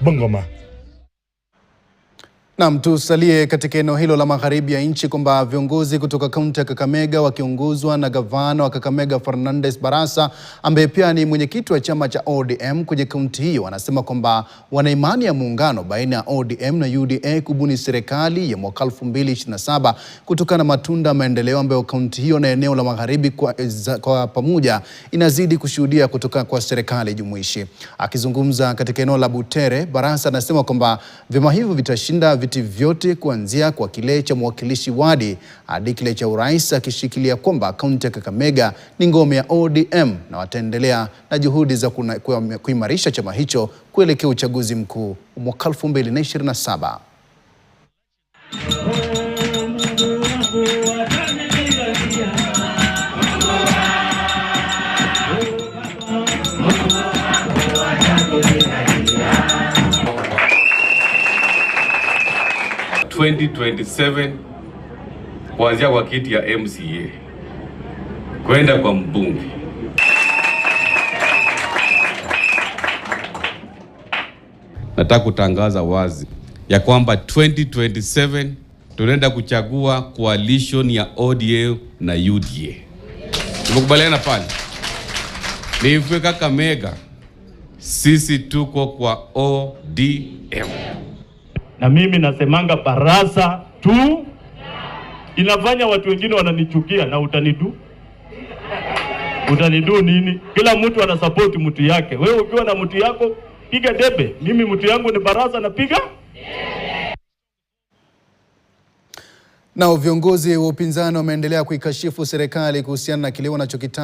Bungoma. Naam, tusalie katika eneo hilo la magharibi ya nchi kwamba viongozi kutoka kaunti ya Kakamega wakiongozwa na gavana wa Kakamega Fernandes Barasa ambaye pia ni mwenyekiti wa chama cha ODM kwenye kaunti hiyo wanasema kwamba wana imani ya muungano baina ya ODM na UDA kubuni serikali ya mwaka 2027 kutokana na matunda ya maendeleo ambayo kaunti hiyo na eneo la magharibi kwa pamoja inazidi kushuhudia kutoka kwa serikali jumuishi. Akizungumza katika eneo la Butere, Barasa anasema kwamba vyama hivyo vitashinda viti vyote kuanzia kwa kile cha mwakilishi wadi hadi kile cha urais, akishikilia kwamba kaunti ya Kakamega ni ngome ya ODM na wataendelea na juhudi za kuimarisha chama hicho kuelekea uchaguzi mkuu mwaka 2027. 2027 kuanzia kwa kiti ya MCA kwenda kwa mbunge. Nataka kutangaza wazi ya kwamba 2027 tunaenda kuchagua coalition ya ODM na UDA. Tumekubaliana pale. Ni Kakamega sisi tuko kwa ODM. Na mimi nasemanga Barasa tu inafanya watu wengine wananichukia na utanidu nini? Kila mtu anasupport mtu yake. Wewe ukiwa na mtu yako piga debe. Mimi mtu yangu ni Barasa na piga debe. Nao viongozi wa upinzani wameendelea kuikashifu serikali kuhusiana na kile wanachokitaja